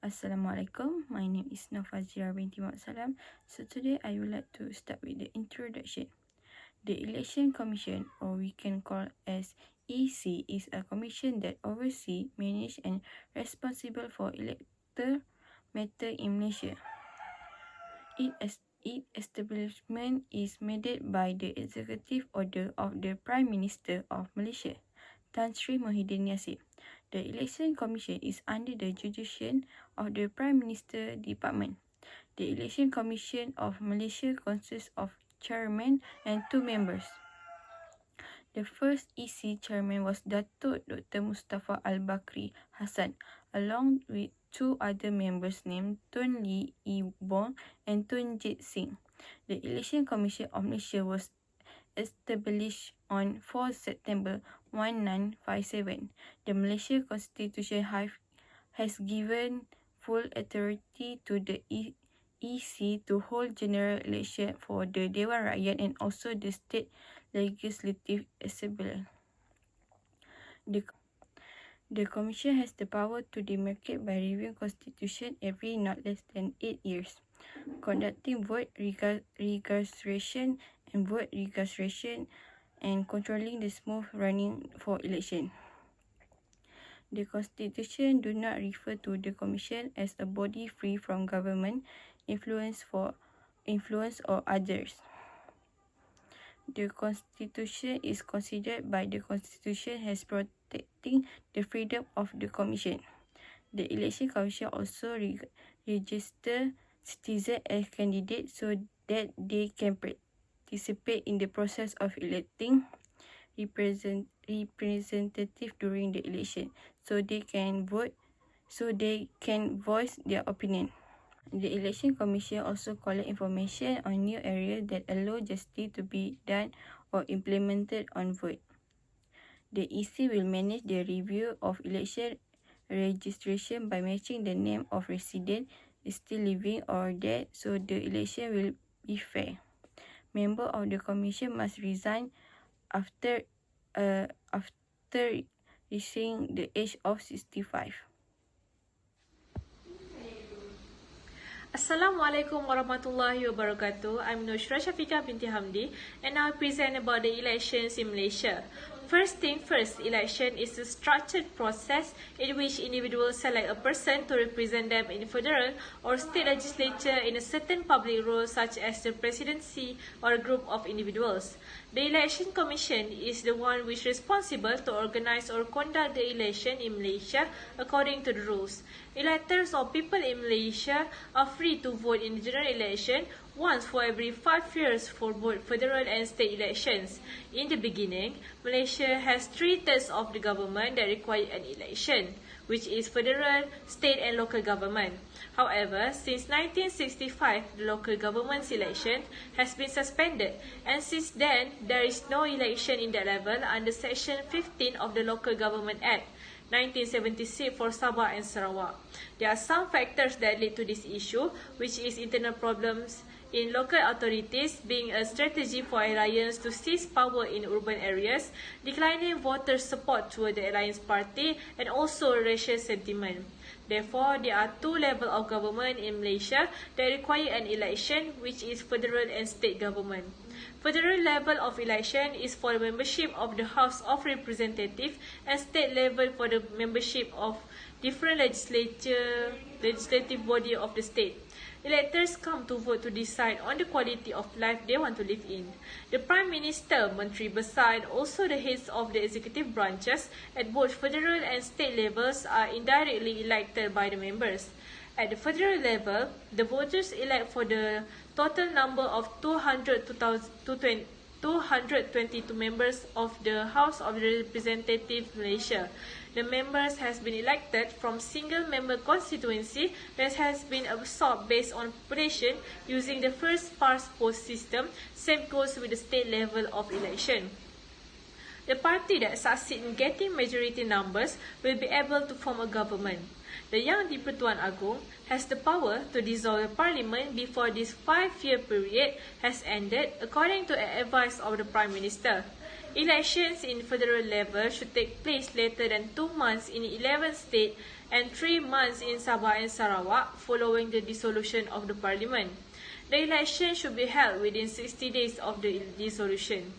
Assalamualaikum. My name is Nafazia binti Mak Salam. So today I would like to start with the introduction. The Election Commission, or we can call as EC, is a commission that oversees, manages and responsible for electoral matter in Malaysia. Its establishment is made by the executive order of the Prime Minister of Malaysia, Tan Sri Muhyiddin Yassin. The Election Commission is under the jurisdiction of the Prime Minister Department. The Election Commission of Malaysia consists of chairman and 2 members. The first EC chairman was Datuk Dr. Mustafa Al-Bakri Hassan, along with 2 other members named Tun Lee Bong and Tun Jit Singh. The Election Commission of Malaysia was established on 4 September 1957. The Malaysia Constitution has given full authority to the EC to hold general election for the Dewan Rakyat and also the State Legislative Assembly. The Commission has the power to demarcate by reviewing Constitution every not less than 8 years, conducting vote registration and vote registration, and controlling the smooth running for election. The Constitution do not refer to the Commission as a body free from government influence or others. The Constitution is considered by the Constitution as protecting the freedom of the Commission. The Election Commission also register citizens as candidates so that they can participate in the process of electing representative during the election, so they can voice their opinion. The Election Commission also collect information on new areas that allow justice to be done or implemented on vote. The EC will manage the review of election registration by matching the name of resident still living or dead, so the election will be fair. Member of the Commission must resign after reaching the age of 65. Assalamualaikum warahmatullahi wabarakatuh. I'm Nushra Syafiqah binti Hamdi, and I present about the elections in Malaysia. First thing first, election is a structured process in which individuals select a person to represent them in federal or state legislature in a certain public role such as the presidency or a group of individuals. The Election Commission is the one which is responsible to organize or conduct the election in Malaysia according to the rules. Electors or people in Malaysia are free to vote in the general election once for every 5 years for both federal and state elections. In the beginning, Malaysia has 3/3 of the government that require an election, which is federal, state and local government. However, since 1965, the local government's election has been suspended, and since then, there is no election in that level under Section 15 of the Local Government Act 1976 for Sabah and Sarawak. There are some factors that lead to this issue, which is internal problems in local authorities being a strategy for alliance to seize power in urban areas, declining voter support toward the alliance party, and also racial sentiment. Therefore, there are 2 levels of government in Malaysia that require an election, which is federal and state government. Federal level of election is for the membership of the House of Representatives, and state level for the membership of different legislative body of the state. Electors come to vote to decide on the quality of life they want to live in. The Prime Minister, Menteri Besar, and also the heads of the executive branches at both federal and state levels are indirectly elected by the members. At the federal level, the voters elect for the total number of 222 members of the House of Representatives Malaysia. The members has been elected from single-member constituency that has been absorbed based on population using the first past post system. Same goes with the state level of election. The party that succeeds in getting majority numbers will be able to form a government. The Yang di-Pertuan Agong has the power to dissolve the parliament before this 5-year period has ended, according to advice of the Prime Minister. Elections in federal level should take place later than 2 months in 11 states and 3 months in Sabah and Sarawak following the dissolution of the parliament. The election should be held within 60 days of the dissolution.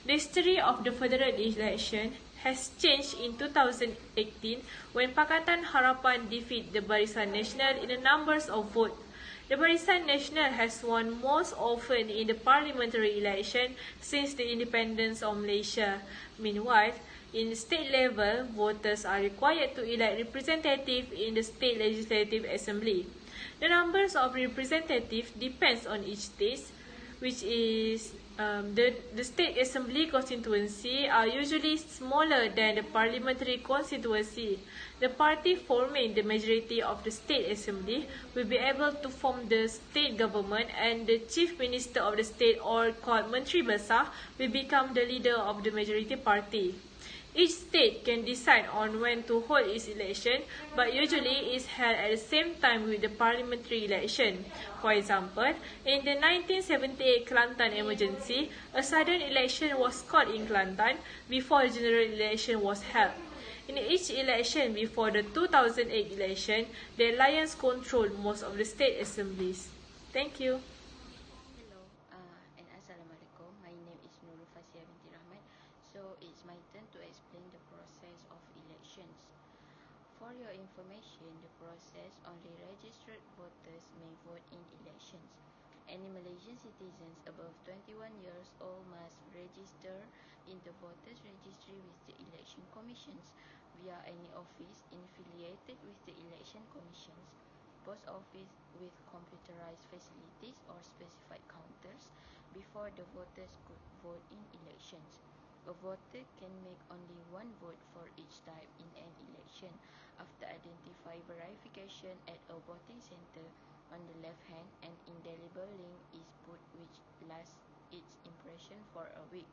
The history of the federal election has changed in 2018 when Pakatan Harapan defeated the Barisan Nasional in the numbers of votes. The Barisan Nasional has won most often in the parliamentary election since the independence of Malaysia. Meanwhile, in the state level, voters are required to elect representatives in the state legislative assembly. The numbers of representatives depends on each state, which is the state assembly constituency are usually smaller than the parliamentary constituency. The party forming the majority of the state assembly will be able to form the state government, and the chief minister of the state, or called Menteri Besar, will become the leader of the majority party. Each state can decide on when to hold its election, but usually is held at the same time with the parliamentary election. For example, in the 1978 Kelantan emergency, a sudden election was called in Kelantan before the general election was held. In each election before the 2008 election, the alliance controlled most of the state assemblies. Thank you. Hello and Assalamualaikum. My name is Nurul Fasia binti Rahmat. So it's my turn to explain the process of elections. For your information, the process only registered voters may vote in elections. Any Malaysian citizens above 21 years old must register in the voters registry with the election commissions via any office affiliated with the election commissions, post office with computerized facilities or specified counters before the voters could vote in elections. A voter can make only one vote for each type in an election after identify verification at a voting center. On the left hand, an indelible link is put which lasts its impression for a week.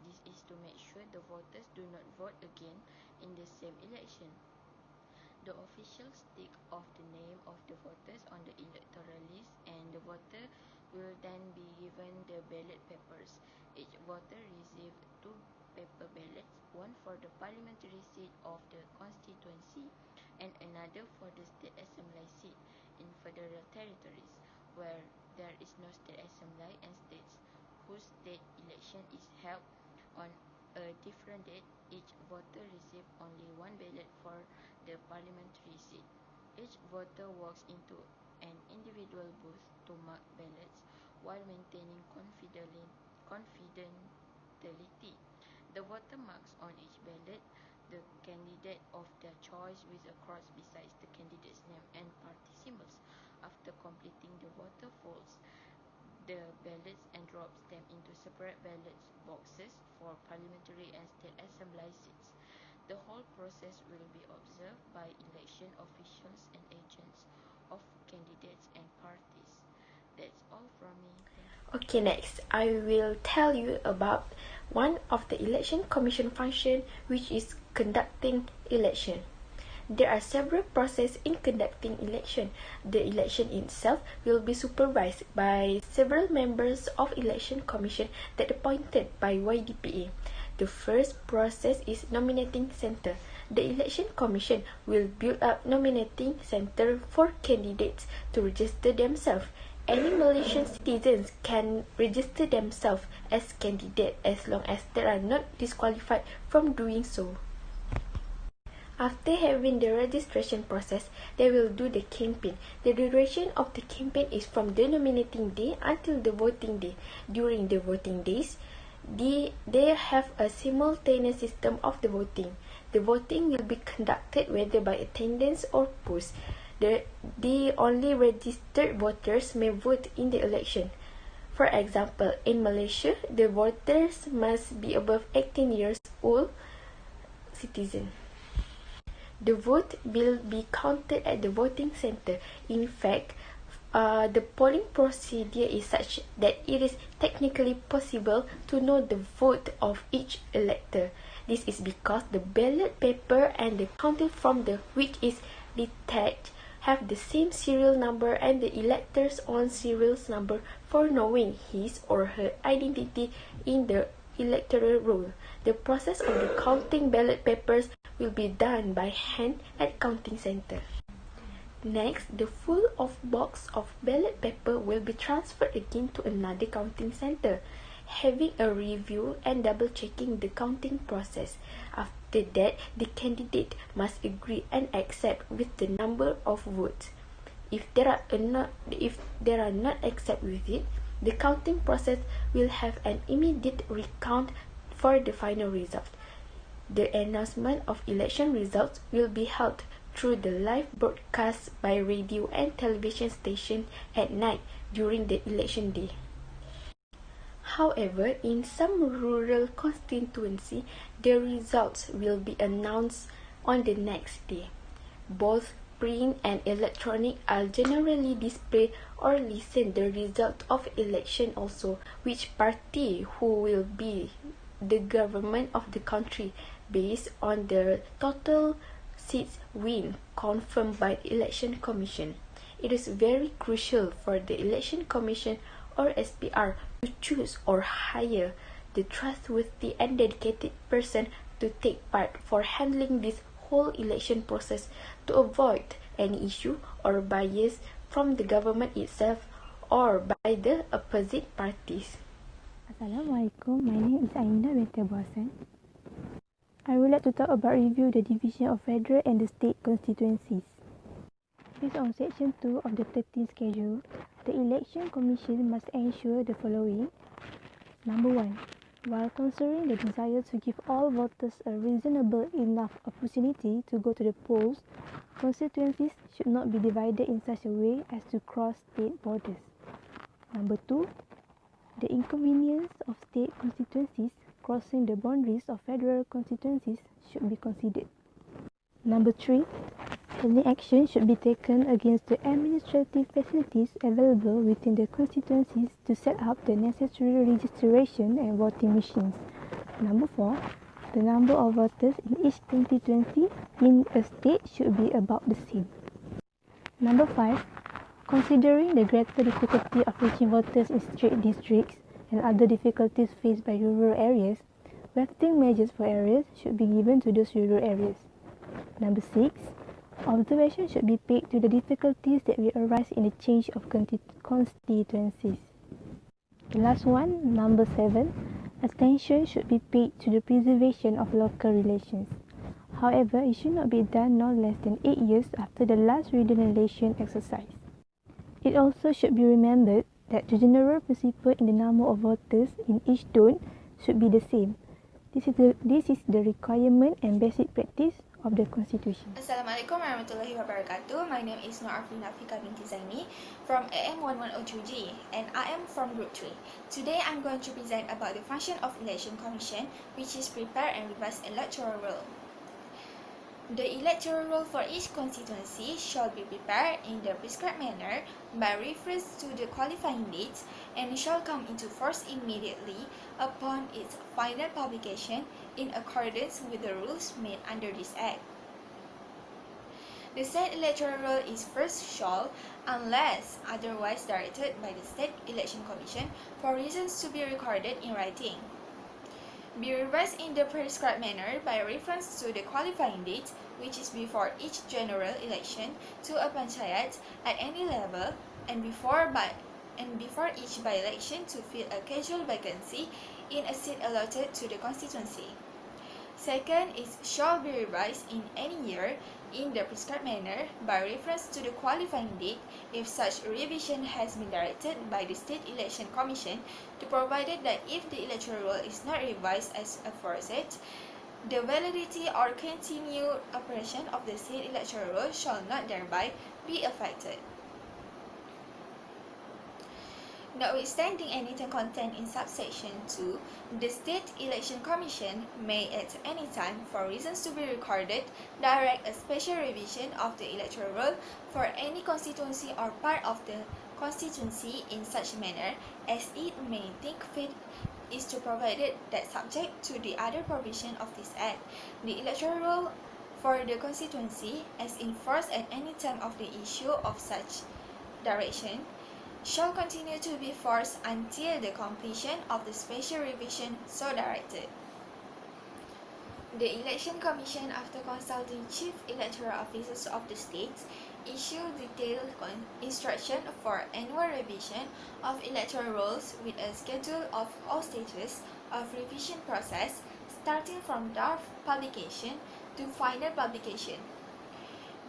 This is to make sure the voters do not vote again in the same election. The official stick of the name of the voters on the electoral list, and the voter will then be given the ballot papers. Each voter receives 2 paper ballots, one for the parliamentary seat of the constituency and another for the state assembly seat in federal territories, where there is no state assembly, and states whose state election is held on a different date. Each voter receives only one ballot for the parliamentary seat. Each voter walks into an individual booth to mark ballots while maintaining confidentiality. The voter marks on each ballot the candidate of their choice with a cross besides the candidate's name and party symbols. After completing the voter folds the ballots and drops them into separate ballot boxes for parliamentary and state assembly seats. The whole process will be observed by election officials and agents of candidates and parties. That's all from me. Thank you. Okay, next, I will tell you about one of the election commission function, which is conducting election. There are several processes in conducting election. The election itself will be supervised by several members of election commission that appointed by YDPA. The first process is nominating center. The election commission will build up nominating center for candidates to register themselves. Any Malaysian citizens can register themselves as candidate as long as they are not disqualified from doing so. After having the registration process, they will do the campaign. The duration of the campaign is from the nominating day until the voting day. During the voting days, they have a simultaneous system of the voting. The voting will be conducted whether by attendance or post. The only registered voters may vote in the election. For example, in Malaysia, the voters must be above 18 years old citizen. The vote will be counted at the voting center. In fact, the polling procedure is such that it is technically possible to know the vote of each elector. This is because the ballot paper and the counting form which is detached have the same serial number and the elector's own serial number for knowing his or her identity in the electoral roll. The process of the counting ballot papers will be done by hand at counting center. Next, the full of box of ballot paper will be transferred again to another counting center, having a review and double checking the counting process. After that, the candidate must agree and accept with the number of votes. If there are not accept with it, the counting process will have an immediate recount for the final result. The announcement of election results will be held through the live broadcast by radio and television station at night during the election day. However, in some rural constituency, the results will be announced on the next day. Both print and electronic are generally displayed or listen the result of election also which party who will be the government of the country based on the total seats win confirmed by the election commission. It is very crucial for the election commission or SPR to choose or hire the trustworthy and dedicated person to take part for handling this whole election process to avoid any issue or bias from the government itself or by the opposite parties. Assalamualaikum, my name is Aina binti Abu Hassan. I would like to talk about review the division of federal and the state constituencies. Based on section 2 of the 13th schedule, the election commission must ensure the following. Number 1. While considering the desire to give all voters a reasonable enough opportunity to go to the polls, constituencies should not be divided in such a way as to cross state borders. Number 2. The inconvenience of state constituencies crossing the boundaries of federal constituencies should be considered. Number 3. Any action should be taken against the administrative facilities available within the constituencies to set up the necessary registration and voting machines. Number 4. The number of voters in each constituency in a state should be about the same. Number 5. Considering the greater difficulty of reaching voters in state districts and other difficulties faced by rural areas, vetting measures for areas should be given to those rural areas. Number 6. Observation should be paid to the difficulties that will arise in the change of constituencies. The last one, number 7. Attention should be paid to the preservation of local relations. However, it should not be done no less than 8 years after the last regional election exercise. It also should be remembered that the general principle in the number of voters in each zone should be the same. This is the requirement and basic practice of the Constitution. Assalamualaikum warahmatullahi wabarakatuh. My name is Nur Afrina Fika binti Zaini from AM 1102G and I am from Group 3. Today I'm going to present about the function of Election Commission, which is prepare and revise electoral roll. The electoral roll for each constituency shall be prepared in the prescribed manner by reference to the qualifying dates and shall come into force immediately upon its final publication in accordance with the rules made under this Act. The said electoral roll is first shall, unless otherwise directed by the State Election Commission for reasons to be recorded in writing, be revised in the prescribed manner by reference to the qualifying date, which is before each general election to a panchayat at any level and before each by-election to fill a casual vacancy in a seat allotted to the constituency. Second is shall be revised in any year in the prescribed manner by reference to the qualifying date if such revision has been directed by the State Election Commission, to provided that if the electoral roll is not revised as aforesaid, the validity or continued operation of the state electoral roll shall not thereby be affected. Notwithstanding anything contained in subsection 2, the State Election Commission may at any time, for reasons to be recorded, direct a special revision of the electoral roll for any constituency or part of the constituency in such manner as it may think fit, is to provided that subject to the other provision of this Act, the electoral roll for the constituency as in force at any time of the issue of such direction shall continue to be forced until the completion of the special revision so directed. The Election Commission, after consulting chief electoral officers of the states, issued detailed instruction for annual revision of electoral rolls with a schedule of all stages of revision process, starting from draft publication to final publication.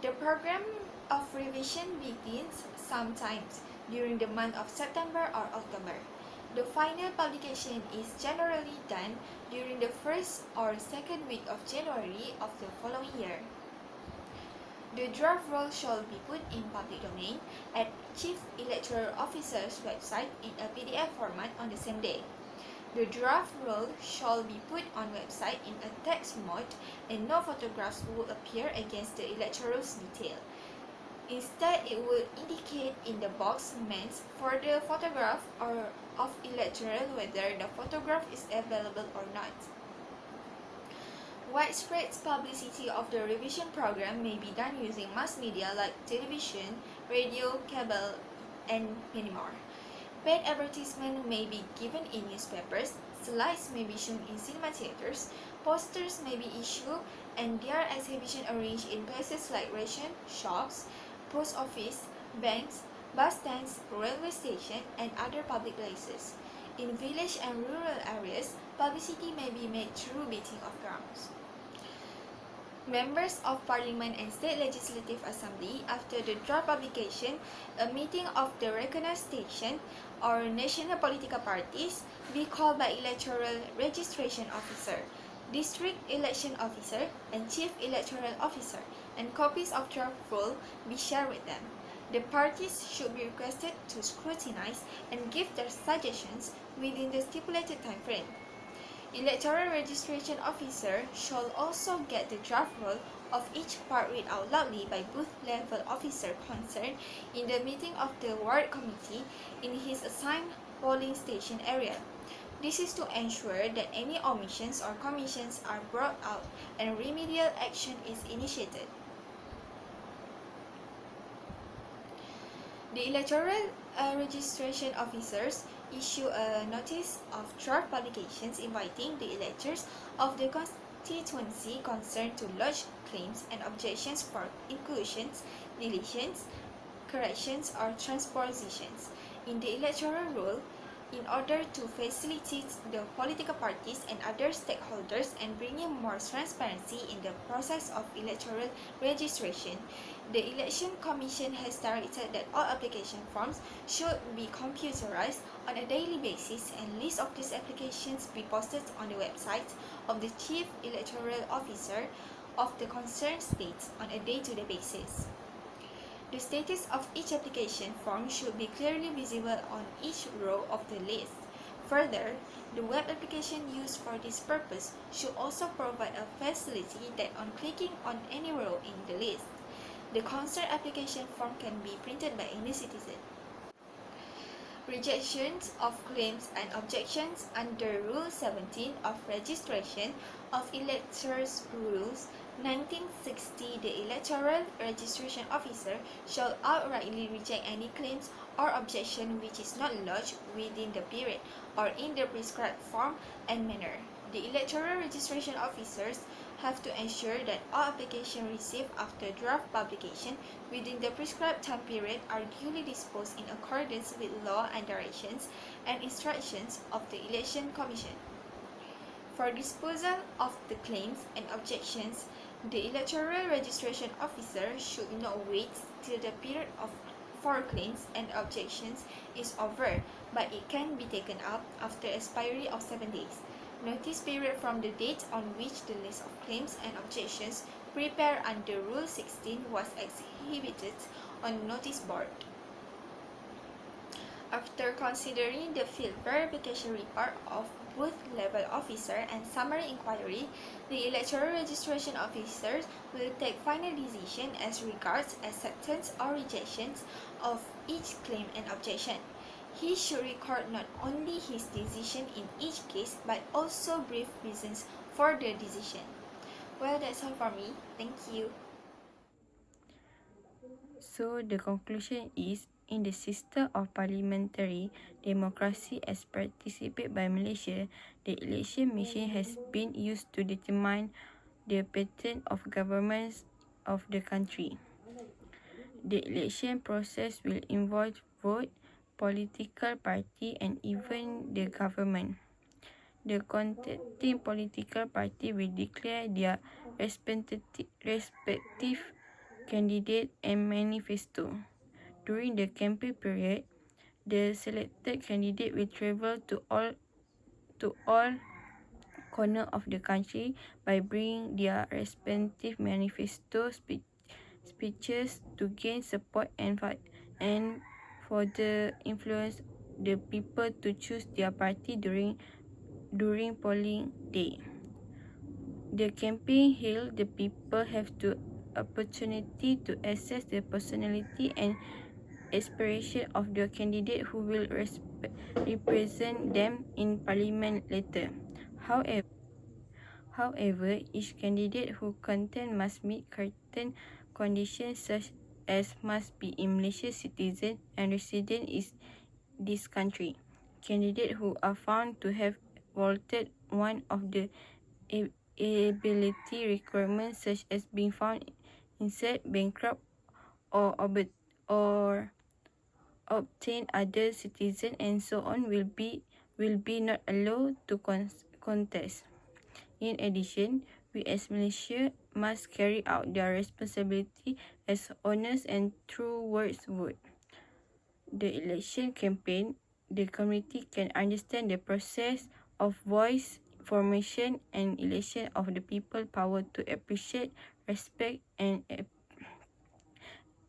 The program of revision begins sometimes during the month of September or October. The final publication is generally done during the first or second week of January of the following year. The draft roll shall be put in public domain at Chief Electoral Officer's website in a PDF format on the same day. The draft roll shall be put on website in a text mode and no photographs will appear against the electoral's detail. Instead, it will indicate in the box meant for the photograph or of electoral whether the photograph is available or not. Widespread publicity of the revision program may be done using mass media like television, radio, cable, and many more. Paid advertisement may be given in newspapers, slides may be shown in cinema theaters, posters may be issued, and there are exhibitions arranged in places like ration shops, post office, banks, bus stands, railway station, and other public places. In village and rural areas, publicity may be made through beating of drums. Members of Parliament and State Legislative Assembly, after the draft publication, a meeting of the recognized station or national political parties be called by Electoral Registration Officer, District Election Officer, and Chief Electoral Officer, and copies of draft roll be shared with them. The parties should be requested to scrutinize and give their suggestions within the stipulated time frame. Electoral Registration Officer shall also get the draft roll of each part read out loudly by booth-level officer concerned in the meeting of the ward committee in his assigned polling station area. This is to ensure that any omissions or commissions are brought out and remedial action is initiated. The Electoral Registration Officers issue a notice of draft publications inviting the electors of the constituency concerned to lodge claims and objections for inclusions, deletions, corrections, or transpositions in the electoral roll in order to facilitate the political parties and other stakeholders and bringing more transparency in the process of electoral registration. The Election Commission has directed that all application forms should be computerized on a daily basis and lists of these applications be posted on the website of the Chief Electoral Officer of the concerned state on a day-to-day basis. The status of each application form should be clearly visible on each row of the list. Further, the web application used for this purpose should also provide a facility that on clicking on any row in the list, the concerned application form can be printed by any citizen. Rejections of claims and objections under Rule 17 of Registration of Electors Rules 1960. The Electoral Registration Officer shall outrightly reject any claims or objection which is not lodged within the period or in the prescribed form and manner. The Electoral Registration Officers have to ensure that all applications received after draft publication within the prescribed time period are duly disposed in accordance with law and directions and instructions of the Election Commission. For disposal of the claims and objections, the Electoral Registration Officer should not wait till the period for claims and objections is over, but it can be taken up after expiry of 7 days. Notice period from the date on which the list of claims and objections prepared under Rule 16 was exhibited on notice board. After considering the field verification report of booth-level officer and summary inquiry, the Electoral Registration Officers will take final decision as regards acceptance or rejections of each claim and objection. He should record not only his decision in each case but also brief reasons for the decision. Well, that's all for me. Thank you. So the conclusion is In the system of parliamentary democracy as participated by Malaysia, the election machine has been used to determine the pattern of governments of the country. The election process will involve vote, political party and even the government. The contesting political party will declare their respective candidate and manifesto. During the campaign period, the selected candidate will travel to all corners of the country by bringing their respective manifesto speeches to gain support and further influence the people to choose their party during polling day. The campaign hill, the people have the opportunity to assess the personality and aspiration of the candidate who will represent them in parliament later. However, each candidate who contest must meet certain conditions such as must be a Malaysian citizen and resident in this country. Candidates who are found to have vaulted one of the ability requirements such as being found inside, bankrupt or obtain other citizen and so on will be not allowed to contest. In addition, we as Malaysia must carry out their responsibility as honest and true words vote. The election campaign, the community can understand the process of voice formation and election of the people power to appreciate, respect and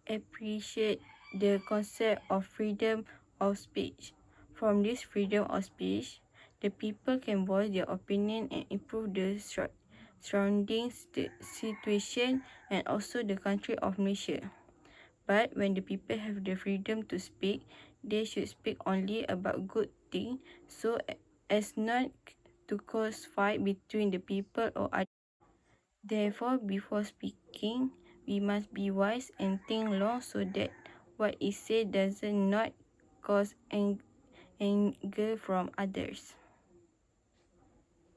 appreciate the concept of freedom of speech. From this freedom of speech, the people can voice their opinion and improve the surroundings, the situation and also the country of Malaysia. But when the people have the freedom to speak, they should speak only about good things so as not to cause fight between the people or others. Therefore, before speaking, we must be wise and think long so that what is said does not cause anger from others.